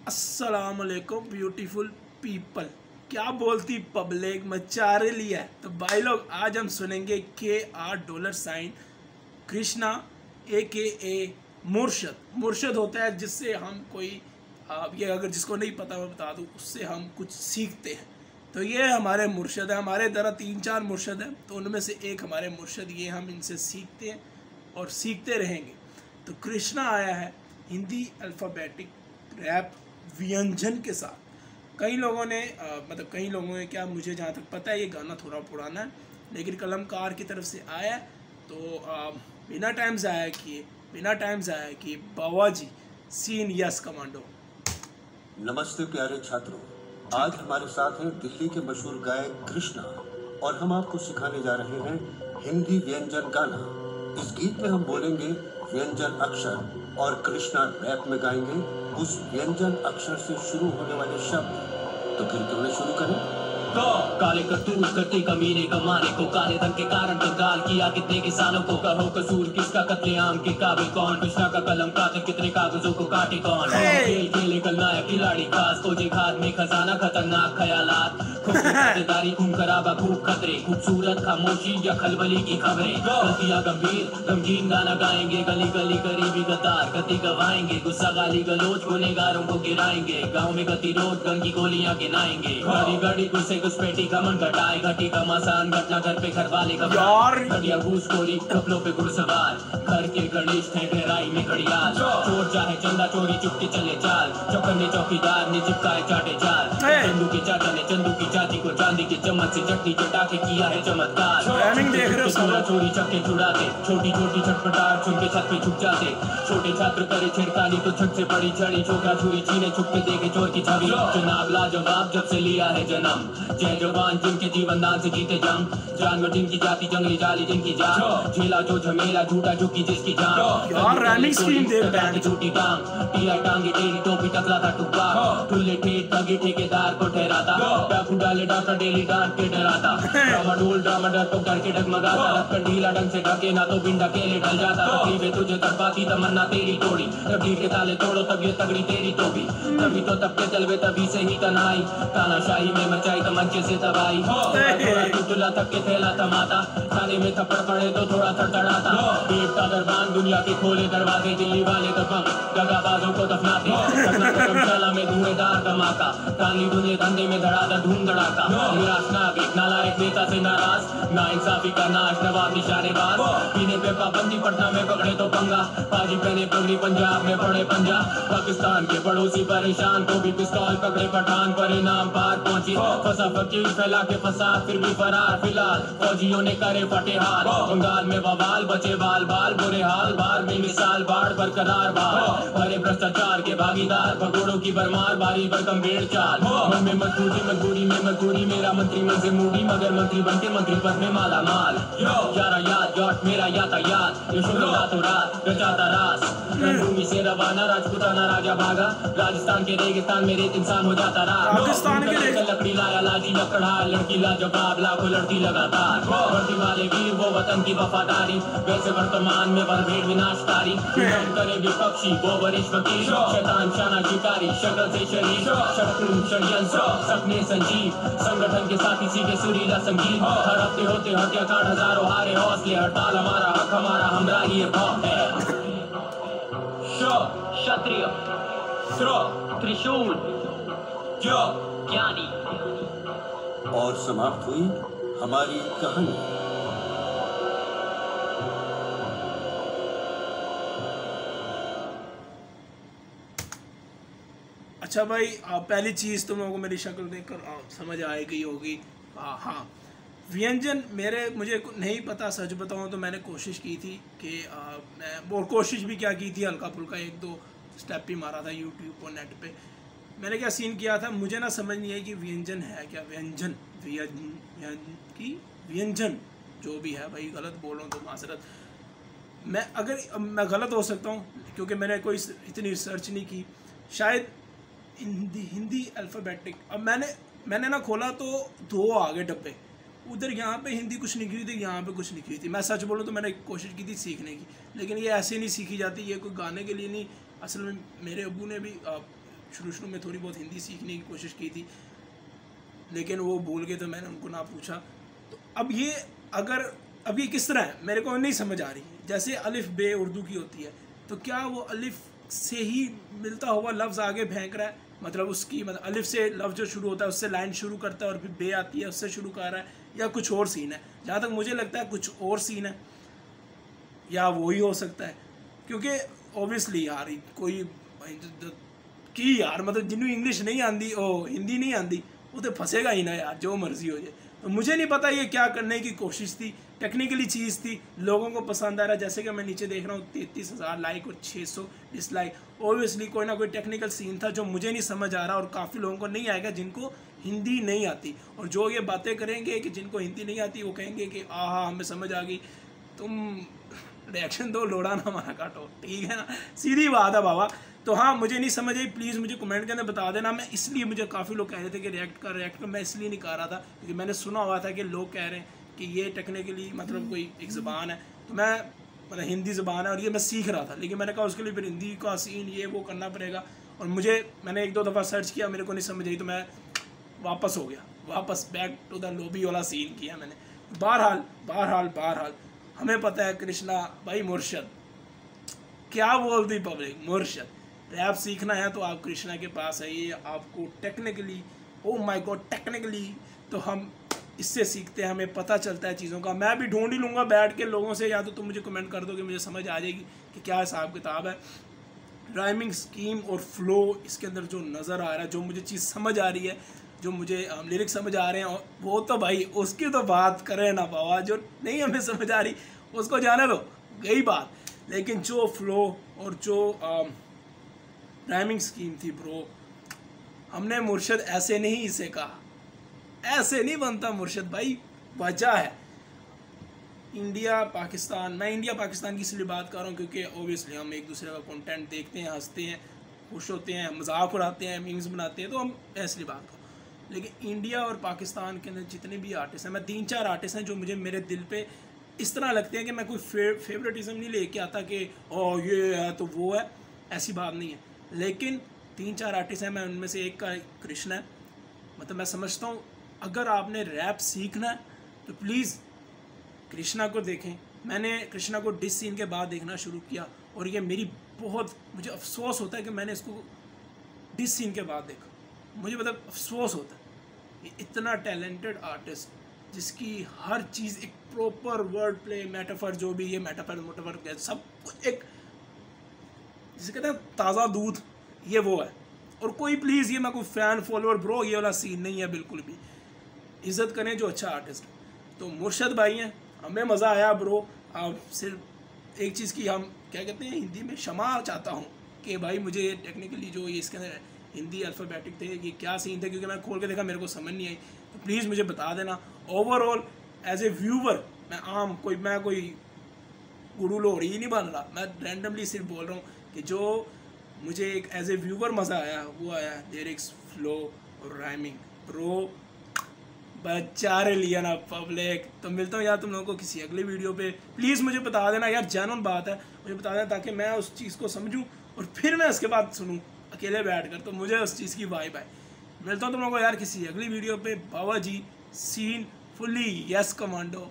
अस्सलाम वालेकुम beautiful people. क्या बोलती पब्लिक मचा रही है। तो भाई लोग आज हम सुनेंगे $, कृष्णा ए मुर्शद। मुर्शद होता है जिससे हम कोई ये अगर जिसको नहीं पता मैं बता दूँ, उससे हम कुछ सीखते हैं। तो ये हमारे मुर्शद है। हमारे तरह 3-4 मुर्शद हैं, तो उनमें से एक हमारे मुर्शद, ये हम इनसे सीखते हैं और सीखते रहेंगे। तो कृष्णा आया है हिंदी अल्फ़ाबेटिक रैप व्यंजन के साथ। कई लोगों ने क्या, मुझे जहाँ तक पता है ये गाना थोड़ा पुराना है, लेकिन कलमकार की तरफ से आया है। तो बिना टाइम ज़ाया किए बाबा जी सीन यस कमांडो। नमस्ते प्यारे छात्रों, आज हमारे साथ हैं दिल्ली के मशहूर गायक कृष्णा और हम आपको सिखाने जा रहे हैं हिंदी व्यंजन गाना। इस गीत में हम बोलेंगे व्यंजन अक्षर और कृष्णा रैप में गाएंगे उस व्यंजन अक्षर से शुरू होने वाले शब्द। तो फिर क्यों न शुरू करें। तो काले करतूत करते कमीने कमाने को, काले धन के कारण कंगाल किया कितने किसानों को। कहो कसूर किसका, कत्लेआम के काबिल कौन। कृष्णा का कलम कातिल कितने कागजों को काटे कौन। खेल खेले कल नायक खिलाड़ी खास, खोजे खाद में खजाना खतरनाक ख्यालात। खातेदारी खून खराबा खूब खतरे, खूबसूरत खामोशी या खलबली की खबरें। गलतियां गंभीर गमगीन गाना गाएंगे, गली गली करीबी गद्दार गति गवाएंगे। गुस्सा गाली गलोच गुनेगारों को गिराएंगे, गाँव में गतिरोध गन की गोलियां गिनाएंगे। घड़ी घड़ी गुस्से घुसपैठी का मन घटाए, घटी का मसान घटना घर पे घर वाले का घटिया घूसखोरी कपड़ों पे घुड़सवार। घर के गणेश थे गहराई में घड़ियाल, चोर चाहे चंदा चोरी चुपके चले चाल। चौकर ने चौकीदार ने चिपकाए चाटे चाल, चंदू के चाचा ने चंदू की चाची को चांदी के चम्मच से चटनी चटा के किया है चमत्कार। चोरी चक्के छुड़ाते, छोटी छोटी छटपटाहट सुन के छत पे छुप जाते। छोटे छात्र करे छेड़खानी तो छत से बड़ी चढ़ी, छोकरा छुरी छीने छुप के देखे चोर की छवि। जनाब लाजवाब जब से लिया है जन्म, जय जवान जिनके जीवन दान से जीते जंग। जानवर जिनकी जाति जंगली जाली जिनकी जान, झेला जो झमेला झूठा झुकी जिसकी जान। झूठी टांग टिया टांगे टेरी टोपी टकला था टुप्पा। ठुल्ले ठेठ ठगे ठेकेदार को ठहराता, डाकू डाले डाका डेली डांट के डराता। ड्रामाडोल ड्रामा डर को डर के डगमगाता, रखकर ढीला ढंग से ढके ना तो बिंडा केले ढल जाता। तकलीफें तुझे तड़पाती तमन्ना तेरी तोड़ी, तकदीर के ताले तोड़ो तब ये तगड़ी तेरी टोपी। तभी तो तब के जलवे तभी से ही तनाई, तानाशाही में मचाई तमंचे से तबाही। थोड़ा टुटला तक के थैला थमाता, खाने में थप्पड़ पड़े तो थोड़ा थड़थड़ाता। देवता दरबान दुनिया के खोले दरवाजे, दिल्ली वाले दबंग दगाबाजों को दफनाते। धर्मशाला में धुएंधार धमाका, काली दुनिया धंधे में धड़ाधड़ धूम धड़ाका। निराश नागरिक नालायक नेता से नाराज, ना इंसाफी का नाश नवाब निशानेबाज। पीने पे पाबंदी पटना में पकड़े तो पंगा, पाजी पहने पगड़ी पंजाब में पड़े पंजा। पाकिस्तान के पड़ोसी परेशान तो भी पिस्तौल पकड़े पठान, परिणाम पार पहुंची। फंसा फकीर फैला के फसाद फिर भी फरार, फिलहाल फौजियों ने करे फटे हाल। बंगाल में बवाल बचे बाल बाल, बुरे हाल बार में मिसाल बाढ़ बरकरार बाल। भरे भ्रष्टाचार के भागीदार भगोड़ों की भरमार, बारी पर गंभीर चाल। मन में मजबूरी में मजबूरी, मेरा मंत्री मन से मूडी मगर मंत्री बन के मंत्री पद में माला माल। यारा याद याट मेरा यातायात, यशोदा रातों रात रचाता रास। रणभूमि से रवाना राजपूताना राजा भागा, राजस्थान के रेगिस्तान में रेत इंसान हो जाता रहा। लकड़ी लाया लाजी लकड़ा, लड़की लाजवाब लाखों लड़ती लगातार। वर्दी वाले वीर वो वतन की वफादारी, वैसे वर्तमान में भरभेड़ विनाशकारी। करे विपक्षी वो वरिष्ठ वकील, शैतान शाना शिकारी शक्ल से शरीर। शत्रु षड्यंत्र सपने संजीव, संगठन के साथ इसी के सुरीला संगीत। हर हफ्ते होते हत्याकांड हजारों हारे हौसले, हड़ताल हमारा हक हमारा हमरा ही ये खौफ है। क्षत्रिय त्रिशूल ज्ञानी। और समाप्त हुई हमारी कहानी। अच्छा भाई, पहली चीज़ तुम लोगों को मेरी शक्ल देखकर समझ आ गई होगी। हाँ, व्यंजन मुझे नहीं पता, सच बताऊँ तो मैंने कोशिश की थी कि मैं और कोशिश भी क्या की थी, हल्का फुल्का 1-2 स्टेप ही मारा था यूट्यूब और नेट पे। मैंने क्या सीन किया था, मुझे ना समझ नहीं आई कि व्यंजन है क्या। व्यंजन जो भी है भाई, गलत बोलूँ तो माजरत। मैं गलत हो सकता हूँ क्योंकि मैंने कोई इतनी रिसर्च नहीं की। शायद हिंदी अल्फ़ाबेटिक। अब मैंने ना खोला तो 2 आ गए डब्बे, उधर यहाँ पे हिंदी कुछ लिखी थी, यहाँ पे कुछ लिखी थी। मैं सच बोलूँ तो मैंने कोशिश की थी सीखने की, लेकिन ये ऐसे नहीं सीखी जाती, ये कोई गाने के लिए नहीं। असल में मेरे अब्बू ने भी शुरू में थोड़ी बहुत हिंदी सीखने की कोशिश की थी, लेकिन वो भूल गए तो मैंने उनको ना पूछा। तो अब ये किस तरह है मेरे को नहीं समझ आ रही। जैसे अलिफ बे उर्दू की होती है, तो क्या वो अलिफ से ही मिलता हुआ लफ्ज़ आगे फेंक रहा है, मतलब उसकी मतलब अलिफ से लफ्ज़ जो शुरू होता है उससे लाइन शुरू करता है और फिर बे आती है उससे शुरू कर रहा है, या कुछ और सीन है। जहाँ तक मुझे लगता है कुछ और सीन है, या वही हो सकता है, क्योंकि ओबियसली यार कोई की यार मतलब जिन्होंने इंग्लिश नहीं आती हिंदी नहीं आती वो तो फंसेगा ही ना यार, जो मर्जी हो जाए। तो मुझे नहीं पता ये क्या करने की कोशिश थी, टेक्निकली चीज़ थी, लोगों को पसंद आ रहा है। जैसे कि मैं नीचे देख रहा हूँ 33,000 लाइक और 600 डिसलाइक। ओबियसली कोई ना कोई टेक्निकल सीन था जो मुझे नहीं समझ आ रहा, और काफ़ी लोगों को नहीं आएगा जिनको हिंदी नहीं आती। और जो ये बातें करेंगे कि जिनको हिंदी नहीं आती वो कहेंगे कि आहा हमें समझ आ गई। तुम रिएक्शन दो, लोड़ा ना हमारा काटो, ठीक है ना, सीधी बात है बाबा। तो हाँ, मुझे नहीं समझ आई, प्लीज़ मुझे कमेंट के अंदर बता देना। मैं इसलिए, मुझे काफ़ी लोग कह रहे थे कि रिएक्ट कर, मैं इसलिए नहीं कर रहा था क्योंकि मैंने सुना हुआ था कि लोग कह रहे हैं कि ये टेक्निकली मतलब कोई एक ज़बान है, तो मैं मतलब हिंदी ज़बान है और ये मैं सीख रहा था, लेकिन मैंने कहा उसके लिए फिर हिंदी का सीन ये वो करना पड़ेगा। और मैंने 1-2 दफ़ा सर्च किया, मेरे को नहीं समझ आई, तो मैं वापस हो गया, वापस बैक टू द लॉबी वाला सीन किया मैंने। बहरहाल हमें पता है कृष्णा भाई मुर्शद क्या बोलती पब्लिक, मुर्शद। रैप सीखना है तो आप कृष्णा के पास आइए, आपको technically, oh my God, technically तो हम इससे सीखते हैं, हमें पता चलता है चीज़ों का। मैं भी ढूंढ ही लूँगा बैठ के लोगों से, या तो तुम मुझे कमेंट कर दो कि मुझे समझ आ जाएगी कि क्या हिसाब किताब है। राइमिंग स्कीम और फ्लो इसके अंदर जो नज़र आ रहा है, जो मुझे चीज़ समझ आ रही है, जो मुझे लिरिक्स समझ आ रहे हैं, और वो तो भाई उसकी तो बात करें ना बाबा, जो नहीं हमें समझ आ रही उसको जाने दो, गई बात। लेकिन जो फ्लो और जो राइमिंग स्कीम थी ब्रो, हमने मुर्शद ऐसे नहीं इसे कहा, ऐसे नहीं बनता मुर्शद भाई। वजह है इंडिया पाकिस्तान, मैं इंडिया पाकिस्तान की इसलिए बात कर रहा हूँ क्योंकि ओबियसली हम एक दूसरे का कंटेंट देखते हैं, हंसते हैं, खुश होते हैं, मजाक उड़ाते हैं, मीम्स बनाते हैं, तो हम इसलिए बात कर रहे हैं। लेकिन इंडिया और पाकिस्तान के अंदर जितने भी आर्टिस्ट हैं, मैं 3-4 आर्टिस्ट हैं जो मुझे मेरे दिल पे इस तरह लगते हैं कि मैं कोई फेवरेटिज्म नहीं लेके आता कि ओ ये है तो वो है, ऐसी बात नहीं है। लेकिन 3-4 आर्टिस्ट हैं, मैं उनमें से एक का कृष्णा है। मतलब मैं समझता हूँ अगर आपने रैप सीखना है तो प्लीज़ कृष्णा को देखें। मैंने कृष्णा को डिस सीन के बाद देखना शुरू किया, और ये मुझे अफसोस होता है कि मैंने इसको डिस सीन के बाद देखा, मुझे मतलब अफसोस होता है। ये इतना टैलेंटेड आर्टिस्ट जिसकी हर चीज़ एक प्रॉपर वर्ड प्ले, मेटाफर, जो भी ये मेटाफर सब कुछ एक जिसे कहते हैं ताज़ा दूध, ये वो है। और कोई प्लीज़, ये मैं कोई फ़ैन फॉलोअर ब्रो ये वाला सीन नहीं है, बिल्कुल भी। इज़्ज़त करें जो अच्छा आर्टिस्ट है। तो मुर्शद भाई हैं, हमें मज़ा आया ब्रो। सिर्फ एक चीज़ की हम क्या कहते हैं हिंदी में क्षमा चाहता हूँ कि भाई मुझे टेक्निकली जो ये इसके अंदर हिंदी अल्फ़ाबेटिक थे, ये क्या सीन थे, क्योंकि मैं खोल के देखा मेरे को समझ नहीं आई, तो प्लीज़ मुझे बता देना। ओवरऑल एज ए व्यूवर मैं कोई गुरु लोहड़ी ही नहीं बन रहा, मैं रैंडमली सिर्फ बोल रहा हूँ कि जो मुझे एक एज ए व्यूवर मज़ा आया वो आया लिरिक्स, फ्लो और राइमिंग। ब्रो बेचारे लिया ना पब्लिक। तो मिलता हूँ यार तुम लोगों को किसी अगले वीडियो पे। प्लीज़ मुझे बता देना यार, जेन्युइन बात है, मुझे बता देना ताकि मैं उस चीज़ को समझूँ और फिर मैं उसके बाद सुनूँ अकेले बैठ कर, तो मुझे उस चीज़ की वाइब आए। मिलता हूँ तुम लोगों को यार किसी अगली वीडियो पे। बाबा जी सीन फुल्ली यस कमांडो।